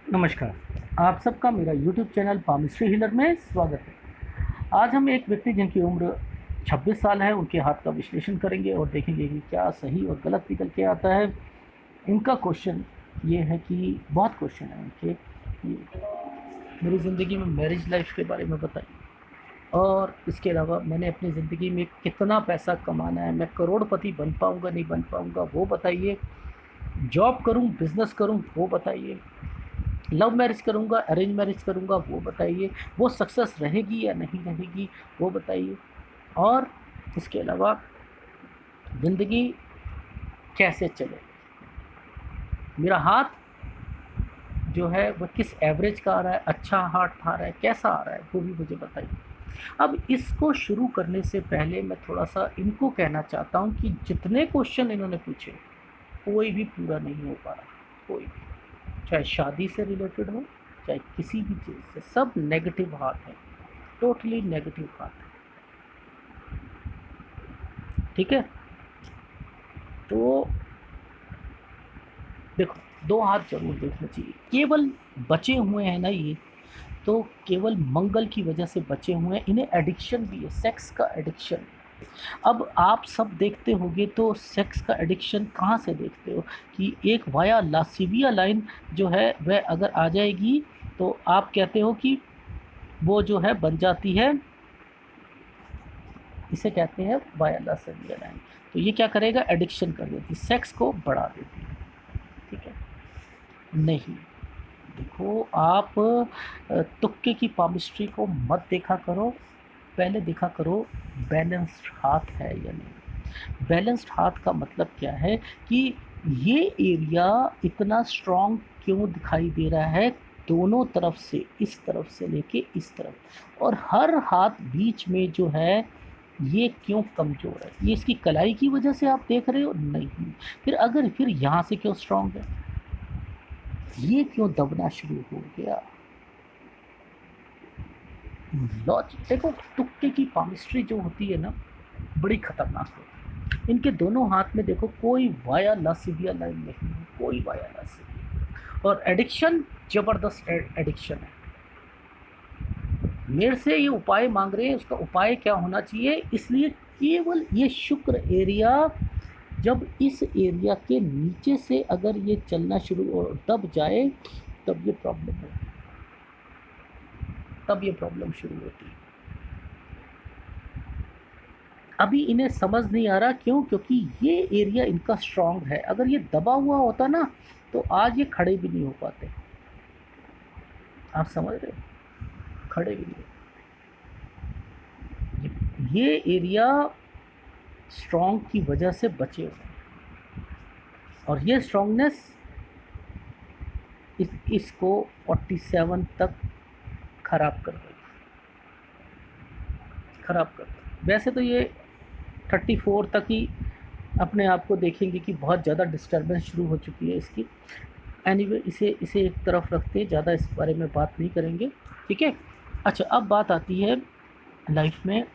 नमस्कार। आप सबका मेरा यूट्यूब चैनल पामिस्ट्री हीलर में स्वागत है। आज हम एक व्यक्ति जिनकी उम्र 26 साल है, उनके हाथ का विश्लेषण करेंगे और देखेंगे कि क्या सही और गलत निकल के आता है। इनका क्वेश्चन ये है कि बहुत क्वेश्चन है इनके कि मेरी ज़िंदगी में मैरिज लाइफ के बारे में बताइए, और इसके अलावा मैंने अपनी ज़िंदगी में कितना पैसा कमाना है, मैं करोड़पति बन पाऊँगा नहीं बन पाऊँगा वो बताइए, जॉब करूँ बिज़नेस करूँ वो बताइए, लव मैरिज करूँगा अरेंज मैरिज करूँगा वो बताइए, वो सक्सेस रहेगी या नहीं रहेगी वो बताइए, और इसके अलावा ज़िंदगी कैसे चले, मेरा हाथ जो है वो किस एवरेज का आ रहा है, अच्छा हाथ आ रहा है, कैसा आ रहा है वो भी मुझे बताइए। अब इसको शुरू करने से पहले मैं थोड़ा सा इनको कहना चाहता हूँ कि जितने क्वेश्चन इन्होंने पूछे कोई भी पूरा नहीं हो पा रहा, कोई भी, चाहे शादी से रिलेटेड हो चाहे किसी भी चीज़ से, सब नेगेटिव हाथ है, टोटली नेगेटिव हाथ है। ठीक है, तो देखो, दो हाथ जरूर देखना चाहिए। केवल बचे हुए हैं ना ये, तो केवल मंगल की वजह से बचे हुए हैं, इन्हें एडिक्शन भी है, सेक्स का एडिक्शन। अब आप सब देखते होंगे तो सेक्स का एडिक्शन कहाँ से देखते हो कि एक वाया लासिविया लाइन जो है वह अगर आ जाएगी तो आप कहते हो कि वो जो है बन जाती है, इसे कहते हैं वाया लासिविया लाइन। तो ये क्या करेगा, एडिक्शन कर देती, सेक्स को बढ़ा देती है। ठीक है, नहीं, देखो आप तुक्के की पामिस्ट्री को मत देखा करो, पहले देखा करो बैलेंस्ड हाथ है या नहीं। बैलेंस्ड हाथ का मतलब क्या है कि ये एरिया इतना स्ट्रांग क्यों दिखाई दे रहा है, दोनों तरफ से, इस तरफ से लेके इस तरफ, और हर हाथ बीच में जो है ये क्यों कमज़ोर है, ये इसकी कलाई की वजह से आप देख रहे हो, नहीं। फिर यहाँ से क्यों स्ट्रांग है, ये क्यों दबना शुरू हो गया। लॉजिक देखो, तुक्के की पामिस्ट्री जो होती है ना, बड़ी खतरनाक होती है। इनके दोनों हाथ में देखो कोई वाया लासिविया लाइन नहीं है, कोई वाया लासिविया, और एडिक्शन जबरदस्त एडिक्शन है। मेरे से ये उपाय मांग रहे हैं, उसका उपाय क्या होना चाहिए, इसलिए केवल ये शुक्र एरिया, जब इस एरिया के नीचे से अगर ये चलना शुरू और दब जाए तब ये प्रॉब्लम है, तब ये प्रॉब्लम शुरू होती है। अभी इन्हें समझ नहीं आ रहा, क्यों, क्योंकि ये एरिया इनका स्ट्रांग है, अगर ये दबा हुआ होता ना तो आज ये खड़े भी नहीं हो पाते, आप समझ रहे हो, खड़े भी नहीं हो। ये एरिया स्ट्रांग की वजह से बचे हुए हैं, और ये स्ट्रांगनेस इसको 47 तक खराब कर देगी, खराब कर देगी। वैसे तो ये 34 तक ही अपने आप को देखेंगे कि बहुत ज़्यादा डिस्टर्बेंस शुरू हो चुकी है इसकी। एनीवे, इसे इसे एक तरफ रखते हैं, ज़्यादा इस बारे में बात नहीं करेंगे। ठीक है, अच्छा, अब बात आती है लाइफ में।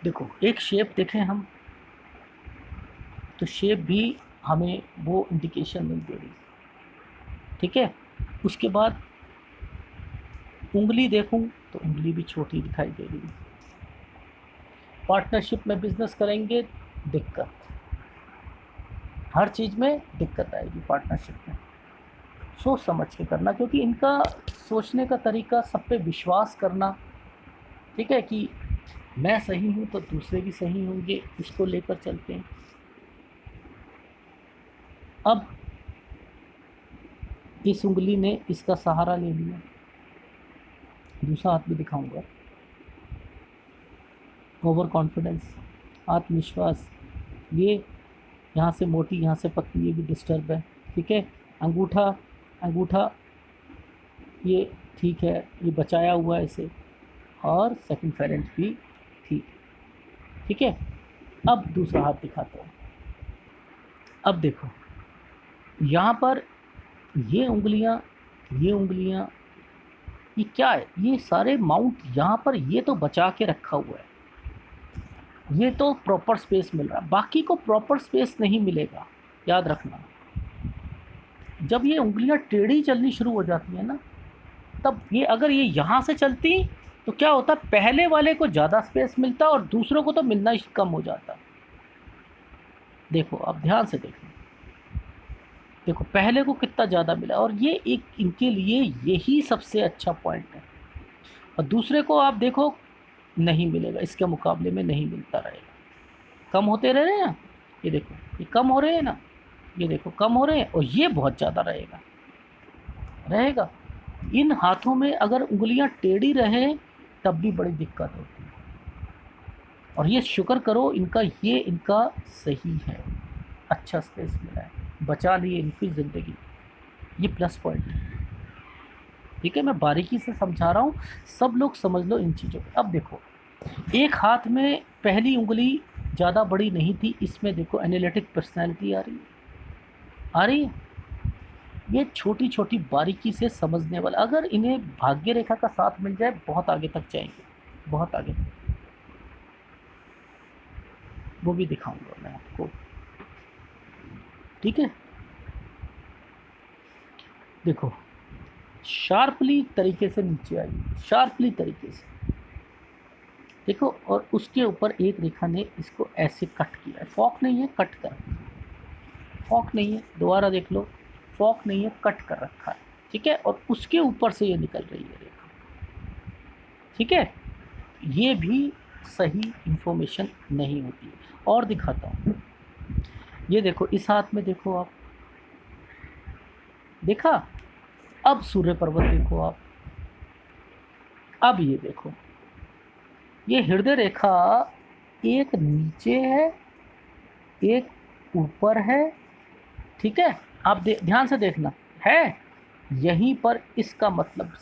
देखो, एक शेप देखें हम, तो शेप भी हमें वो इंडिकेशन नहीं दे रही। ठीक है, उसके बाद उंगली देखूं तो उंगली भी छोटी दिखाई दे रही। पार्टनरशिप में बिजनेस करेंगे, दिक्कत, हर चीज़ में दिक्कत आएगी पार्टनरशिप में। सोच समझ के करना, क्योंकि इनका सोचने का तरीका, सब पे विश्वास करना, ठीक है, कि मैं सही हूँ तो दूसरे भी सही होंगे, इसको लेकर चलते हैं। अब इस उंगली ने इसका सहारा ले लिया, दूसरा हाथ भी दिखाऊंगा, ओवर कॉन्फिडेंस, आत्मविश्वास, ये यहाँ से मोटी यहाँ से पतली, ये भी डिस्टर्ब है। ठीक है, अंगूठा, अंगूठा ये ठीक है, ये बचाया हुआ है इसे, और सेकंड पेरेंट भी ठीक है। ठीक है, अब दूसरा हाथ दिखाता हूँ। अब देखो, यहाँ पर ये उंगलियाँ, ये उंगलियाँ, ये क्या है, ये सारे माउंट यहाँ पर, ये तो बचा के रखा हुआ है, ये तो प्रॉपर स्पेस मिल रहा है, बाकी को प्रॉपर स्पेस नहीं मिलेगा, याद रखना। जब ये उंगलियां टेढ़ी चलनी शुरू हो जाती है ना, तब ये अगर ये यहाँ से चलती तो क्या होता, पहले वाले को ज़्यादा स्पेस मिलता और दूसरों को तो मिलना ही कम हो जाता। देखो अब ध्यान से देखो, देखो पहले को कितना ज़्यादा मिला, और ये एक इनके लिए यही सबसे अच्छा पॉइंट है। और दूसरे को आप देखो नहीं मिलेगा, इसके मुकाबले में नहीं मिलता रहेगा, कम होते रह रहे हैं। ये देखो ये कम हो रहे हैं ना, ये देखो कम हो रहे हैं, और ये बहुत ज़्यादा रहेगा रहेगा। इन हाथों में अगर उंगलियां टेढ़ी रहें तब भी बड़ी दिक्कत होती है। और ये शुक्र करो इनका, ये इनका सही है, अच्छा स्पेस मिला है, बचा लिए इनकी ज़िंदगी, ये प्लस पॉइंट है। ठीक है, मैं बारीकी से समझा रहा हूँ, सब लोग समझ लो इन चीज़ों को। अब देखो एक हाथ में पहली उंगली ज़्यादा बड़ी नहीं थी, इसमें देखो एनालिटिक पर्सनैलिटी आ रही है, आ रही है। ये छोटी छोटी बारीकी से समझने वाला, अगर इन्हें भाग्य रेखा का साथ मिल जाए बहुत आगे तक जाएंगे, बहुत आगे तक। वो भी दिखाऊंगा मैं आपको, ठीक है। देखो शार्पली तरीके से नीचे आइए, शार्पली तरीके से देखो, और उसके ऊपर एक रेखा ने इसको ऐसे कट किया है, फॉक नहीं है, कट कर, फॉक नहीं है, दोबारा देख लो, फॉक नहीं है, कट कर रखा है, ठीक है। और उसके ऊपर से ये निकल रही है रेखा, ठीक है। ये भी सही इंफॉर्मेशन नहीं होती है। और दिखाता हूँ, ये देखो इस हाथ में देखो आप, देखा, अब सूर्य पर्वत देखो आप, अब ये देखो, ये हृदय रेखा एक नीचे है, एक ऊपर है, ठीक है। आप ध्यान से देखना है, यहीं पर इसका मतलब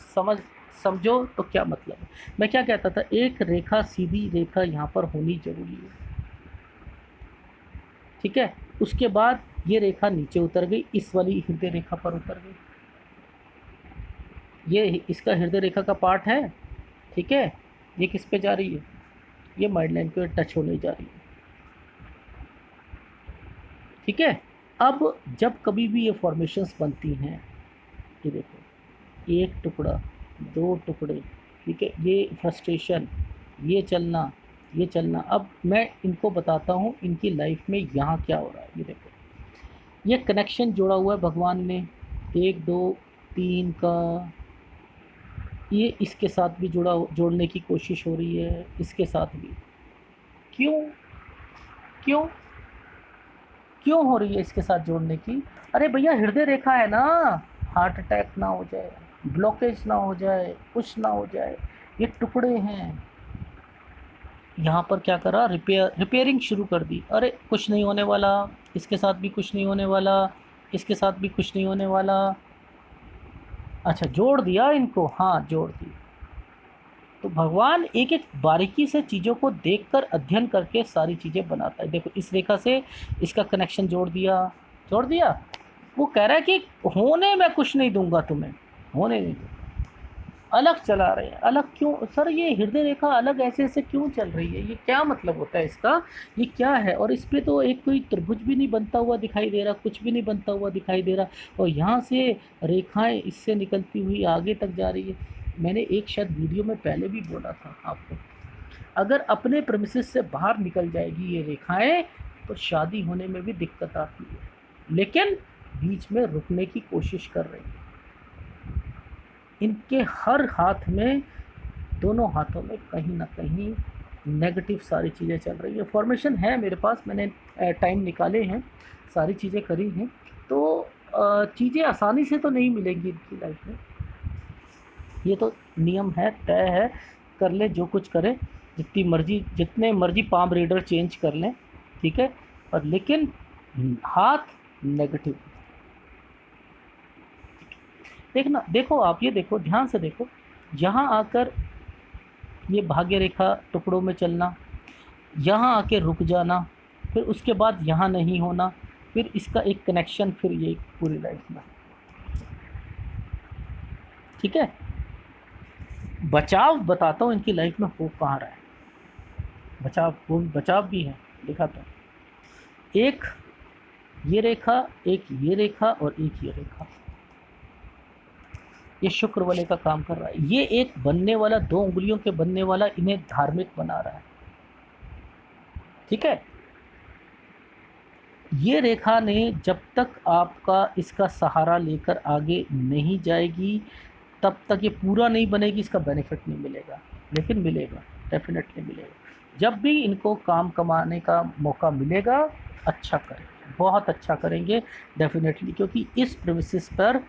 समझो तो क्या मतलब है। मैं क्या कहता था, एक रेखा, सीधी रेखा यहाँ पर होनी जरूरी है, ठीक है। उसके बाद ये रेखा नीचे उतर गई, इस वाली हृदय रेखा पर उतर गई, ये इसका हृदय रेखा का पार्ट है, ठीक है। ये किस पे जा रही है, ये माइड लाइन पे टच होने जा रही है, ठीक है। अब जब कभी भी ये फॉर्मेशंस बनती हैं, ये देखो एक टुकड़ा, दो टुकड़े, ठीक है, ये फ्रस्ट्रेशन, ये चलना, ये चलना। अब मैं इनको बताता हूँ इनकी लाइफ में यहाँ क्या हो रहा है। ये देखो ये कनेक्शन जोड़ा हुआ है भगवान ने, एक दो तीन का, ये इसके साथ भी जोड़ने की कोशिश हो रही है, इसके साथ भी। क्यों, क्यों, क्यों हो रही है इसके साथ जोड़ने की? अरे भैया हृदय रेखा है ना, हार्ट अटैक ना हो जाए, ब्लॉकेज ना हो जाए, कुछ ना हो जाए, ये टुकड़े हैं। यहाँ पर क्या करा, रिपेयरिंग शुरू कर दी, अरे कुछ नहीं होने वाला, इसके साथ भी कुछ नहीं होने वाला, इसके साथ भी कुछ नहीं होने वाला। अच्छा जोड़ दिया इनको, हाँ जोड़ दिया। तो भगवान एक एक बारीकी से चीज़ों को देखकर अध्ययन करके सारी चीज़ें बनाता है। देखो इस रेखा से इसका कनेक्शन जोड़ दिया, जोड़ दिया। वो कह रहा है कि होने में कुछ नहीं दूंगा तुम्हें, होने नहीं दूंगा। अलग चला रहे हैं, अलग क्यों सर, ये हृदय रेखा अलग ऐसे ऐसे क्यों चल रही है, ये क्या मतलब होता है इसका, ये क्या है? और इस पर तो एक कोई त्रिभुज भी नहीं बनता हुआ दिखाई दे रहा, कुछ भी नहीं बनता हुआ दिखाई दे रहा, और यहाँ से रेखाएं इससे निकलती हुई आगे तक जा रही है। मैंने एक शायद वीडियो में पहले भी बोला था आपको, अगर अपने प्रेमिसेस से बाहर निकल जाएगी ये रेखाएं तो शादी होने में भी दिक्कत आती है, लेकिन बीच में रुकने की कोशिश कर रही है। इनके हर हाथ में, दोनों हाथों में कहीं ना कहीं नेगेटिव सारी चीज़ें चल रही है। फॉर्मेशन है मेरे पास, मैंने टाइम निकाले हैं, सारी चीज़ें करी हैं, तो चीज़ें आसानी से तो नहीं मिलेंगी इनकी लाइफ में, ये तो नियम है, तय है, कर ले जो कुछ करे, जितनी मर्जी, जितने मर्जी पाम रीडर चेंज कर लें, ठीक है। और लेकिन हाथ नेगेटिव, देखना, देखो आप ये देखो, ध्यान से देखो, यहाँ आकर ये भाग्य रेखा टुकड़ों में चलना, यहाँ आके रुक जाना, फिर उसके बाद यहाँ नहीं होना, फिर इसका एक कनेक्शन, फिर ये पूरी लाइफ में, ठीक है। बचाव बताता हूँ इनकी लाइफ में हो कहाँ रहा है, बचाव, वो बचाव भी है, दिखाता हूँ। एक ये रेखा, एक ये रेखा और एक ये रेखा, ये शुक्र वाले का काम कर रहा है। ये एक बनने वाला, 2 उंगलियों के बनने वाला इन्हें धार्मिक बना रहा है। ठीक है, ये रेखा ने जब तक आपका इसका सहारा लेकर आगे नहीं जाएगी तब तक ये पूरा नहीं बनेगी, इसका बेनिफिट नहीं मिलेगा, लेकिन मिलेगा, डेफिनेटली मिलेगा। जब भी इनको काम कमाने का मौका मिलेगा, अच्छा करेंगे, बहुत अच्छा करेंगे डेफिनेटली, क्योंकि इस प्रेमिसेस पर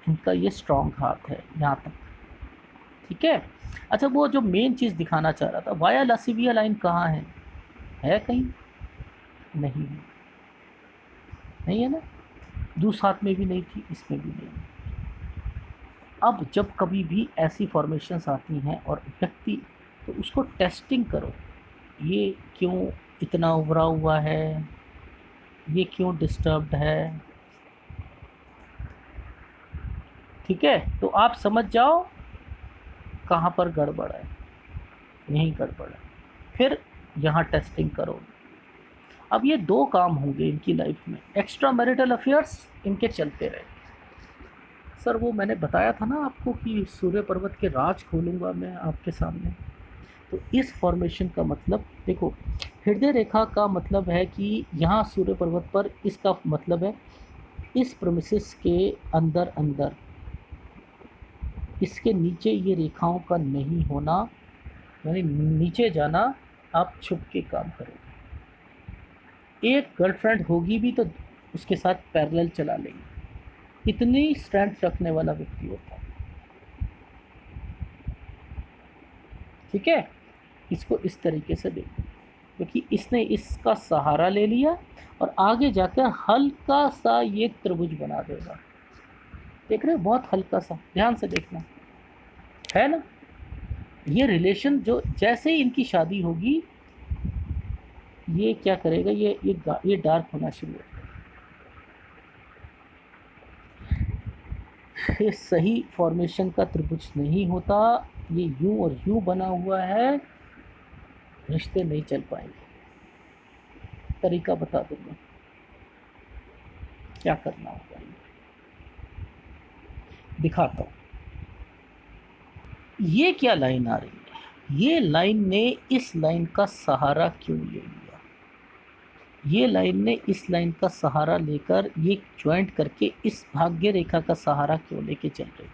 इनका ये स्ट्रॉन्ग हाथ है यहाँ तक। ठीक है, अच्छा वो जो मेन चीज़ दिखाना चाह रहा था, वाया लासिविया लाइन कहाँ है कहीं? नहीं है, नहीं है ना, दूसरे हाथ में भी नहीं थी, इसमें भी नहीं है। अब जब कभी भी ऐसी फॉर्मेशंस आती हैं और व्यक्ति, तो उसको टेस्टिंग करो, ये क्यों इतना उभरा हुआ है, ये क्यों डिस्टर्ब्ड है। ठीक है, तो आप समझ जाओ कहाँ पर गड़बड़ है, यहीं गड़बड़ है, फिर यहाँ टेस्टिंग करो। अब ये 2 काम होंगे इनकी लाइफ में, एक्स्ट्रा मैरिटल अफेयर्स इनके चलते रहे। सर वो मैंने बताया था ना आपको कि सूर्य पर्वत के राज खोलूँगा मैं आपके सामने। तो इस फॉर्मेशन का मतलब देखो, हृदय रेखा का मतलब है कि यहाँ सूर्य पर्वत पर, इसका मतलब है इस प्रेमिसेस के अंदर अंदर, इसके नीचे ये रेखाओं का नहीं होना, यानी नीचे जाना, आप छुप के काम करोगे। एक गर्लफ्रेंड होगी भी तो उसके साथ पैरेलल चला लेंगे, इतनी स्ट्रेंथ रखने वाला व्यक्ति होता है। ठीक है, इसको इस तरीके से देखो, क्योंकि इसने इसका सहारा ले लिया और आगे जाकर हल्का सा ये त्रिभुज बना देगा। देख रहे हो, बहुत हल्का सा, ध्यान से देखना, है ना। ये रिलेशन जो जैसे ही इनकी शादी होगी, ये क्या करेगा, ये डार्क होना शुरू हो जाएगा। ये सही फॉर्मेशन का त्रिभुज नहीं होता, ये यूं और यूं बना हुआ है, रिश्ते नहीं चल पाएंगे। तरीका बता दूंगा क्या करना होगा, दिखाता हूँ। ये क्या लाइन आ रही है, ये लाइन ने इस लाइन का सहारा क्यों ले लिया, ये लाइन ने इस लाइन का सहारा लेकर ये ज्वाइंट करके इस भाग्य रेखा का सहारा क्यों लेके चल रही है,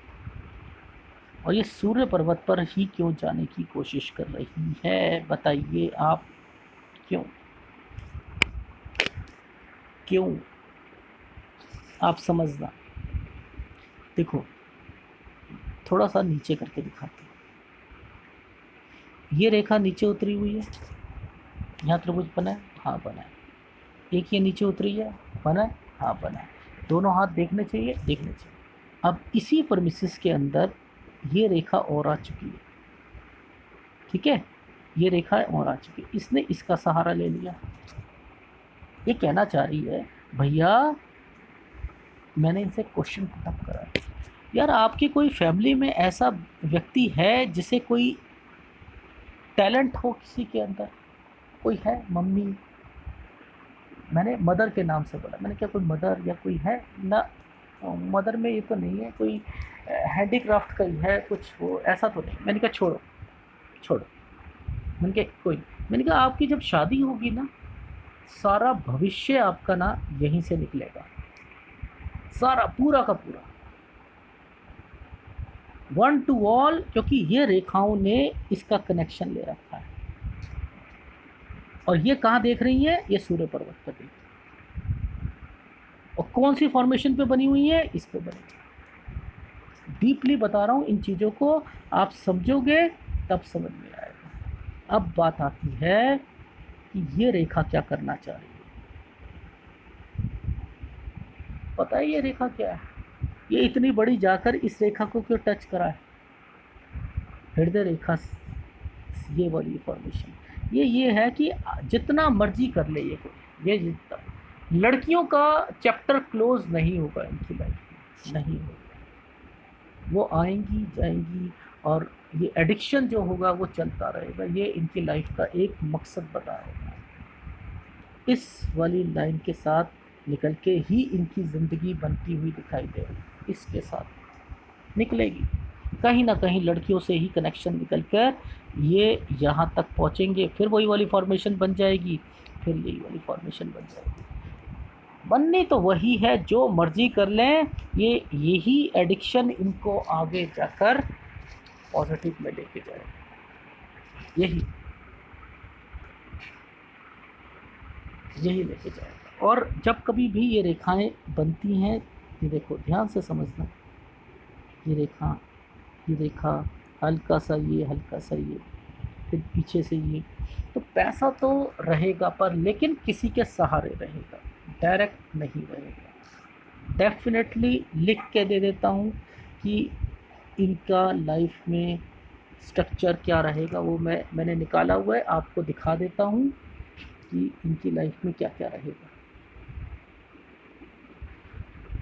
और ये सूर्य पर्वत पर ही क्यों जाने की कोशिश कर रही है, बताइए आप क्यों? क्यों, आप समझना। देखो, थोड़ा सा नीचे करके दिखाते हैं। ये रेखा नीचे उतरी हुई है, यहाँ त्रिभुज बना है, हाँ बना है। एक ये नीचे उतरी है, बना है, हाँ बना है। दोनों हाथ देखने चाहिए, देखने चाहिए। अब इसी परमिसेस के अंदर ये रेखा और आ चुकी है। ठीक है, ये रेखा और आ चुकी है, इसने इसका सहारा ले लिया। ये कहना चाह रही है, भैया मैंने इनसे क्वेश्चन पुटअप करा, यार आपकी कोई फैमिली में ऐसा व्यक्ति है जिसे कोई टैलेंट हो किसी के अंदर, कोई है? मम्मी, मैंने मदर के नाम से बोला, मैंने क्या कोई मदर या कोई है ना, मदर में ये तो नहीं है, कोई हैंडीक्राफ्ट का ही है कुछ, वो ऐसा तो नहीं। मैंने कहा छोड़ो छोड़ो, मैंने कहा कोई, मैंने कहा आपकी जब शादी होगी ना, सारा भविष्य आपका ना यहीं से निकलेगा, सारा पूरा का पूरा, वन टू ऑल, क्योंकि ये रेखाओं ने इसका कनेक्शन ले रखा है। और ये कहाँ देख रही है, ये सूर्य पर्वत पर देख, और कौन सी फॉर्मेशन पे बनी हुई है, इस पे बनी। डीपली बता रहा हूँ इन चीज़ों को, आप समझोगे तब समझ में आएगा। अब बात आती है कि ये रेखा क्या करना चाह रही है। पता है ये रेखा क्या है? ये इतनी बड़ी जाकर इस रेखा को क्यों टच करा है? हृदय रेखा, ये वाली फॉर्मेशन, ये है कि जितना मर्जी कर ले ये जितना, लड़कियों का चैप्टर क्लोज नहीं होगा इनकी लाइफ में, नहीं होगा। वो आएंगी जाएंगी और ये एडिक्शन जो होगा वो चलता रहेगा, ये इनकी लाइफ का एक मकसद बता रहेगा। इस वाली लाइन के साथ निकल के ही इनकी ज़िंदगी बनती हुई दिखाई दे रही है। इसके साथ निकलेगी, कहीं ना कहीं लड़कियों से ही कनेक्शन निकल कर ये यहाँ तक पहुँचेंगे, फिर वही वाली फॉर्मेशन बन जाएगी, फिर यही वाली फॉर्मेशन बन जाएगी। बननी तो वही है, जो मर्जी कर लें, ये यही एडिक्शन इनको आगे जाकर पॉजिटिव में लेके जाएगा, यही लेके जाएगा। और जब कभी भी ये रेखाएं बनती हैं, ये देखो ध्यान से समझना, ये रेखा हल्का सा ये, हल्का सा ये, फिर पीछे से ये, तो पैसा तो रहेगा पर लेकिन किसी के सहारे रहेगा, डायरेक्ट नहीं रहेगा। डेफिनेटली लिख के दे देता हूँ कि इनका लाइफ में स्ट्रक्चर क्या रहेगा, वो मैंने निकाला हुआ है, आपको दिखा देता हूँ कि इनकी लाइफ में क्या क्या रहेगा।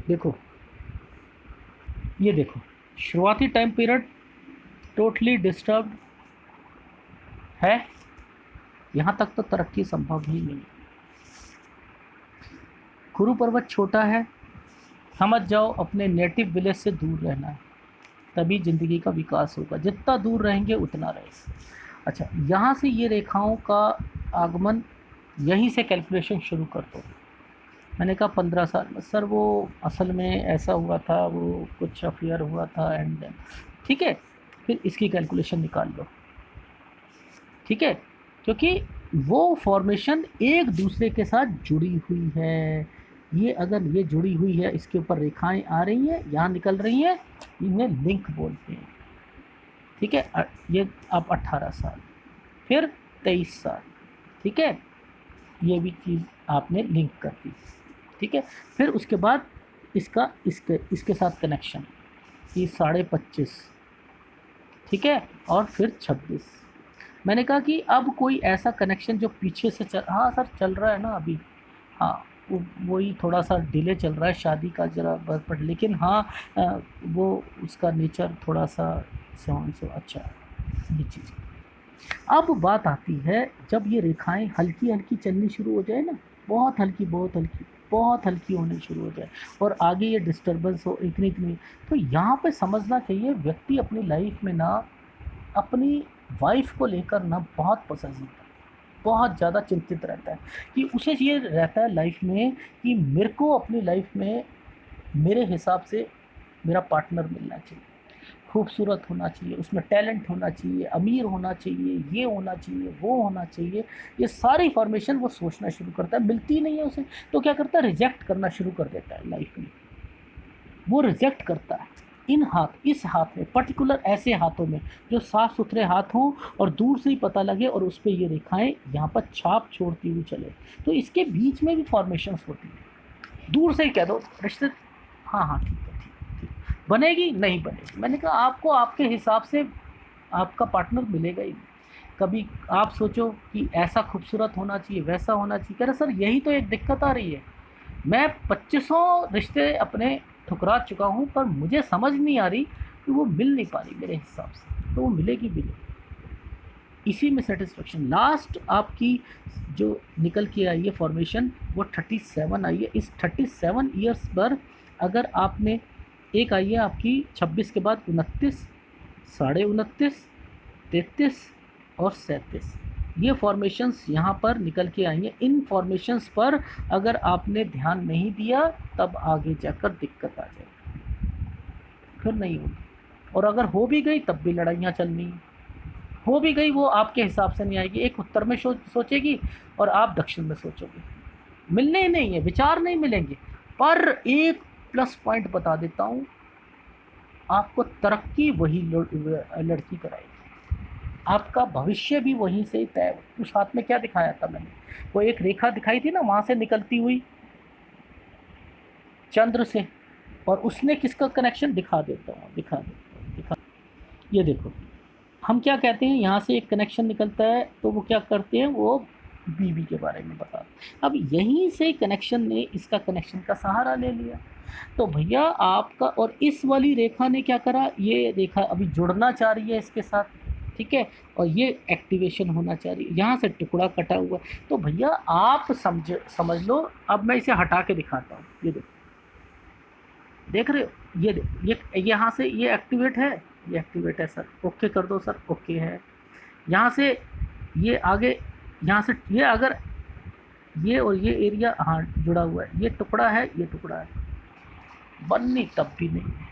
देखो, ये देखो, शुरुआती टाइम पीरियड टोटली डिस्टर्ब्ड है, यहाँ तक तो तरक्की संभव ही नहीं। गुरु पर्वत छोटा है, समझ जाओ अपने नेटिव विलेज से दूर रहना है, तभी ज़िंदगी का विकास होगा, जितना दूर रहेंगे उतना रहेगा। अच्छा, यहाँ से ये रेखाओं का आगमन, यहीं से कैलकुलेशन शुरू कर दो। मैंने कहा 15 साल में सर, वो असल में ऐसा हुआ था, वो कुछ अफेयर हुआ था एंड ठीक है, फिर इसकी कैलकुलेशन निकाल लो, ठीक है, क्योंकि वो फॉर्मेशन एक दूसरे के साथ जुड़ी हुई है। ये अगर ये जुड़ी हुई है, इसके ऊपर रेखाएं आ रही हैं, यहाँ निकल रही हैं, इन्हें लिंक बोलते हैं, ठीक है। ये अब 18 साल, फिर 23 साल, ठीक है, ये भी चीज़ आपने लिंक कर दी, ठीक है। फिर उसके बाद इसके साथ कनेक्शन, ये 25.5, ठीक है, और फिर 26। मैंने कहा कि अब कोई ऐसा कनेक्शन जो पीछे से हाँ सर चल रहा है ना अभी, हाँ वही थोड़ा सा डिले चल रहा है शादी का जरा पर, लेकिन हाँ वो उसका नेचर थोड़ा सा से अच्छा है, ये चीज़। अब बात आती है, जब ये रेखाएं हल्की हल्की चलनी शुरू हो जाए ना, बहुत हल्की बहुत हल्की होनी शुरू हो जाए, और आगे ये डिस्टर्बेंस हो इतनी, तो यहाँ पे समझना चाहिए व्यक्ति अपनी लाइफ में ना अपनी वाइफ को लेकर ना बहुत पसंदीदा, बहुत ज़्यादा चिंतित रहता है, कि उसे ये रहता है लाइफ में कि मेरे को अपनी लाइफ में मेरे हिसाब से मेरा पार्टनर मिलना चाहिए, खूबसूरत होना चाहिए, उसमें टैलेंट होना चाहिए, अमीर होना चाहिए, ये होना चाहिए, वो होना चाहिए, ये सारी फॉर्मेशन वो सोचना शुरू करता है। मिलती नहीं है उसे, तो क्या करता है, रिजेक्ट करना शुरू कर देता है लाइफ में, वो रिजेक्ट करता है। इस हाथ में पर्टिकुलर, ऐसे हाथों में जो साफ़ सुथरे हाथ हों और दूर से ही पता लगे और उस पर ये रेखाएं यहाँ पर छाप छोड़ती हुई चले, तो इसके बीच में भी फॉर्मेशंस होती है। दूर से ही कह दो रिश्ते, हाँ ठीक है, बनेगी नहीं बनेगी, मैंने कहा आपको आपके हिसाब से आपका पार्टनर मिलेगा ही नहीं। कभी आप सोचो कि ऐसा खूबसूरत होना चाहिए, वैसा होना चाहिए, कह रहे सर यही तो एक दिक्कत आ रही है, मैं 2500 रिश्ते अपने ठुकरा चुका हूँ, पर मुझे समझ नहीं आ रही कि वो मिल नहीं पा रही मेरे हिसाब से, तो वो मिलेगी। इसी में सेटिस्फेक्शन। लास्ट आपकी जो निकल के आई है फॉर्मेशन, वो 37 आई है। इस 37 ईयर्स पर अगर आपने, एक आई है आपकी 26 के बाद 29, 29.5, 33 और 37, ये फॉर्मेशंस यहाँ पर निकल के आई हैं। इन फॉर्मेशंस पर अगर आपने ध्यान नहीं दिया, तब आगे जाकर दिक्कत आ जाएगी, फिर नहीं होगी। और अगर हो भी गई तब भी लड़ाइयाँ चलनी है, हो भी गई वो आपके हिसाब से नहीं आएगी, एक उत्तर में सोचेगी और आप दक्षिण में सोचोगे, मिलने ही नहीं है, विचार नहीं मिलेंगे। पर एक प्लस पॉइंट बता देता हूँ, आपको तरक्की वही लड़की कराएगी, आपका भविष्य भी वहीं से तय। उस हाथ में क्या दिखाया था मैंने, वो एक रेखा दिखाई थी ना वहाँ से निकलती हुई चंद्र से, और उसने किसका कनेक्शन दिखा देता हूँ, ये देखो, हम क्या कहते हैं, यहाँ से एक कनेक्शन निकलता है, तो वो क्या करते हैं, वो बीबी के बारे में बता। अब यहीं से कनेक्शन ने इसका कनेक्शन का सहारा ले लिया, तो भैया आपका, और इस वाली रेखा ने क्या करा, ये रेखा अभी जुड़ना चाह रही है इसके साथ, ठीक है, और ये एक्टिवेशन होना चाहिए, यहाँ से टुकड़ा कटा हुआ है। तो भैया आप समझ लो। अब मैं इसे हटा के दिखाता हूँ, ये देखो, देख रहे हो, ये देखो, ये यहाँ से ये एक्टिवेट है, ये एक्टिवेट है सर, ओके कर दो सर, ओके है। यहाँ से ये आगे, यहाँ से ये अगर ये और ये एरिया हाँ जुड़ा हुआ है, ये टुकड़ा है, ये टुकड़ा है, बननी तब भी नहीं है।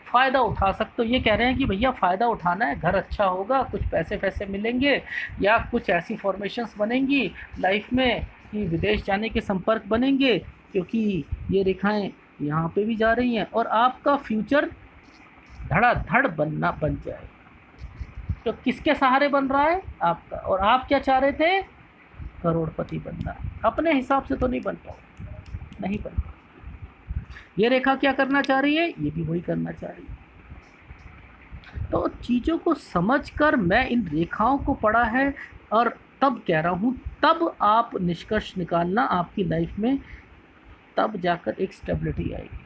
फ़ायदा उठा सकते हो, ये कह रहे हैं कि भैया फ़ायदा उठाना है, घर अच्छा होगा, कुछ पैसे पैसे मिलेंगे, या कुछ ऐसी फॉर्मेशंस बनेंगी लाइफ में कि विदेश जाने के संपर्क बनेंगे, क्योंकि ये रेखाएं यहाँ पे भी जा रही हैं, और आपका फ्यूचर धड़ाधड़ बन जाए। तो किसके सहारे बन रहा है? आपका। और आप क्या चाह रहे थे? करोड़पति बनना। अपने हिसाब से तो नहीं बन पाओ, नहीं बन पाओ। ये रेखा क्या करना चाह रही है? ये भी वही करना चाह रही है। तो चीज़ों को समझकर मैं इन रेखाओं को पढ़ा है, और तब कह रहा हूँ, तब आप निष्कर्ष निकालना आपकी लाइफ में, तब जाकर एक स्टेबिलिटी आएगी।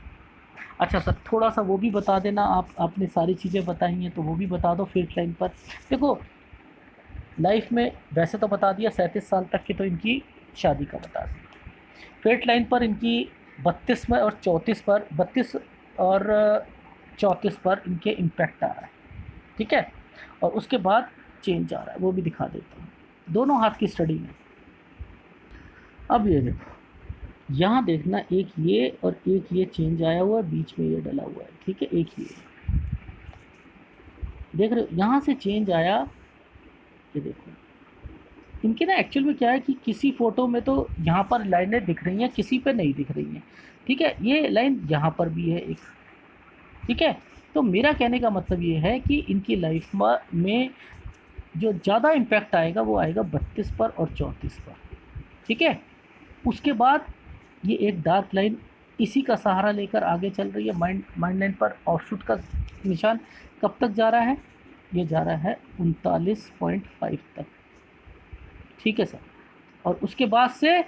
अच्छा सर, थोड़ा सा वो भी बता देना, आपने सारी चीज़ें बताई हैं तो वो भी बता दो फेट लाइन पर। देखो, लाइफ में वैसे तो बता दिया, 37 साल तक की तो इनकी शादी का बता दिया। फेट लाइन पर इनकी 32 में और 34 पर, 32 और 34 पर इनके इम्पैक्ट आ रहा है, ठीक है। और उसके बाद चेंज आ रहा है, वो भी दिखा देता हूँ, दोनों हाथ की स्टडी में। अब ये देखो, यहाँ देखना, एक ये और एक ये चेंज आया हुआ है, बीच में ये डला हुआ है, ठीक है, एक ये देख रहे हो, यहाँ से चेंज आया, ये देखो। इनके ना एक्चुअल में क्या है कि किसी फ़ोटो में तो यहाँ पर लाइनें दिख रही हैं, किसी पे नहीं दिख रही हैं, ठीक है। ये लाइन यहाँ पर भी है एक, ठीक है। तो मेरा कहने का मतलब ये है कि इनकी लाइफ में जो ज़्यादा इम्पैक्ट आएगा वो आएगा 32 पर और 34 पर, ठीक है। उसके बाद ये एक डार्क लाइन इसी का सहारा लेकर आगे चल रही है, माइंड लाइन पर ऑफशूट का निशान कब तक जा रहा है? ये जा रहा है 39.5 तक, ठीक है सर। और उसके बाद से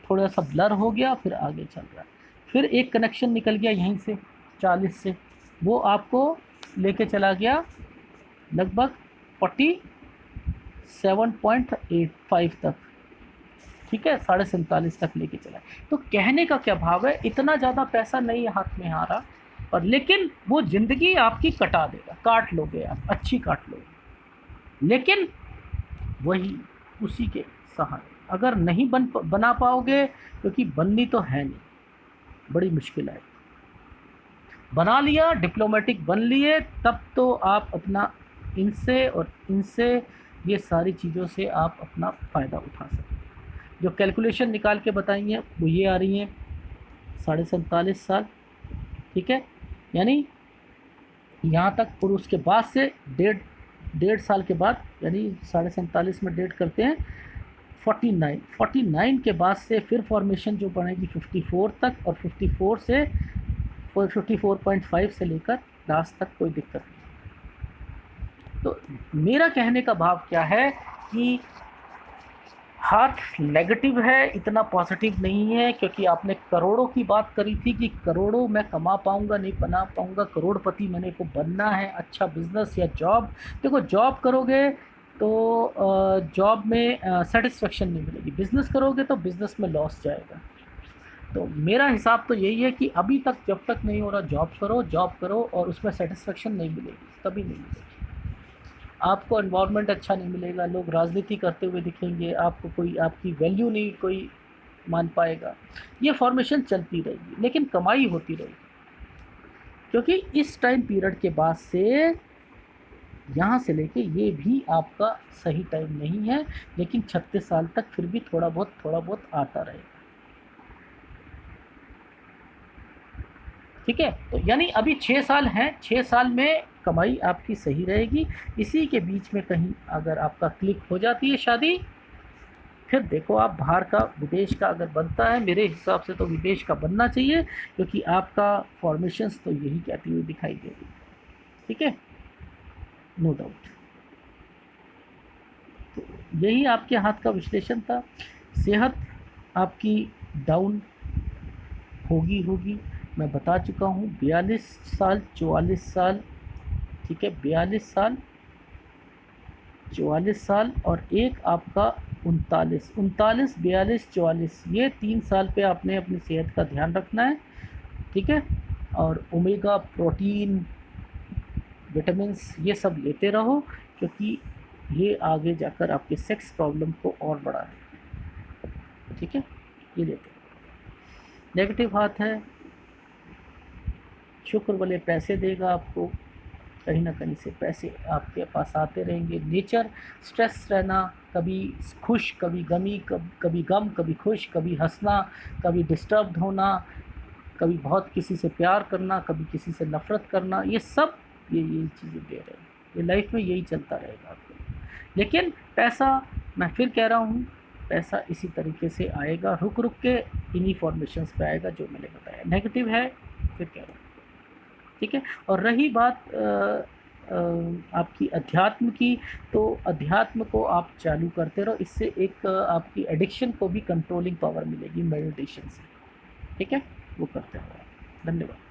थोड़ा सा ब्लर हो गया, फिर आगे चल रहा है, फिर एक कनेक्शन निकल गया यहीं से 40 से, वो आपको लेके चला गया लगभग 47.85 तक, ठीक है, 47.5 तक लेके चला। तो कहने का क्या भाव है, इतना ज़्यादा पैसा नहीं हाथ में आ रहा, और लेकिन वो ज़िंदगी आपकी कटा देगा, काट लोगे आप, अच्छी काट लोगे, लेकिन वही उसी के सहारे। अगर नहीं बना पाओगे, क्योंकि बननी तो है नहीं, बड़ी मुश्किल है। बना लिया, डिप्लोमेटिक बन लिए, तब तो आप अपना इनसे और इनसे, ये सारी चीज़ों से आप अपना फ़ायदा उठा सकते। जो कैलकुलेशन निकाल के बताई हैं वो ये आ रही हैं, 47.5 साल, ठीक है, यानी यहाँ तक, और उसके बाद से डेढ़ साल के बाद, यानी 47.5 में डेढ़ करते हैं 49 के बाद से फिर फॉर्मेशन जो बनेगी 54 तक, और 54 से 54.5 से लेकर लास्ट तक कोई दिक्कत नहीं। तो मेरा कहने का भाव क्या है कि हाथ नेगेटिव है, इतना पॉजिटिव नहीं है, क्योंकि आपने करोड़ों की बात करी थी कि करोड़ों मैं कमा पाऊंगा, नहीं बना पाऊंगा, करोड़पति मैंने को बनना है, अच्छा बिजनेस या जॉब। देखो, जॉब करोगे तो जॉब में सेटिस्फेक्शन नहीं मिलेगी, बिजनेस करोगे तो बिजनेस में लॉस जाएगा। तो मेरा हिसाब तो यही है कि अभी तक जब तक नहीं हो रहा, जॉब करो और उसमें सेटिस्फेक्शन नहीं मिलेगी, तभी नहीं मिलेगी। आपको एनवायरनमेंट अच्छा नहीं मिलेगा, लोग राजनीति करते हुए दिखेंगे, आपको कोई, आपकी वैल्यू नहीं कोई मान पाएगा। ये फॉर्मेशन चलती रहेगी, लेकिन कमाई होती रहेगी, क्योंकि इस टाइम पीरियड के बाद से यहाँ से लेके ये भी आपका सही टाइम नहीं है, लेकिन 36 साल तक फिर भी थोड़ा बहुत आता रहेगा, ठीक है। तो यानी अभी 6 साल हैं, 6 साल में कमाई आपकी सही रहेगी। इसी के बीच में कहीं अगर आपका क्लिक हो जाती है शादी, फिर देखो आप बाहर का, विदेश का अगर बनता है, मेरे हिसाब से तो विदेश का बनना चाहिए, क्योंकि आपका फॉर्मेशंस तो यही कहती हुई दिखाई दे रही है, ठीक है, नो डाउट। तो यही आपके हाथ का विश्लेषण था। सेहत आपकी डाउन होगी, मैं बता चुका हूँ। 42 साल, 44 साल, ठीक है, 42 साल 44 साल, और एक आपका 39, 42, 44, ये 3 साल पे आपने अपनी सेहत का ध्यान रखना है, ठीक है। और ओमेगा, प्रोटीन, विटामिन्स ये सब लेते रहो, क्योंकि ये आगे जाकर आपके सेक्स प्रॉब्लम को और बढ़ा देगा, ठीक है। ये लेते रहो। नेगेटिव हाथ है, शुक्र वाले पैसे देगा आपको, कहीं ना कहीं से पैसे आपके पास आते रहेंगे। नेचर स्ट्रेस रहना, कभी खुश कभी गमी, कभी गम कभी खुश, कभी हंसना कभी डिस्टर्ब होना, कभी बहुत किसी से प्यार करना कभी किसी से नफरत करना, ये सब यही चीज़ें दे रहे हैं। ये लाइफ में यही चलता रहेगा आपको। लेकिन पैसा, मैं फिर कह रहा हूँ, पैसा इसी तरीके से आएगा, रुक रुक के इन्हीं फॉर्मेशंस पे आएगा जो मैंने बताया। नेगेटिव है, फिर कह रहा हूँ, ठीक है। और रही बात आपकी अध्यात्म की, तो अध्यात्म को आप चालू करते रहो, इससे एक आपकी एडिक्शन को भी कंट्रोलिंग पावर मिलेगी मेडिटेशन से, ठीक है। वो करते रहो। धन्यवाद।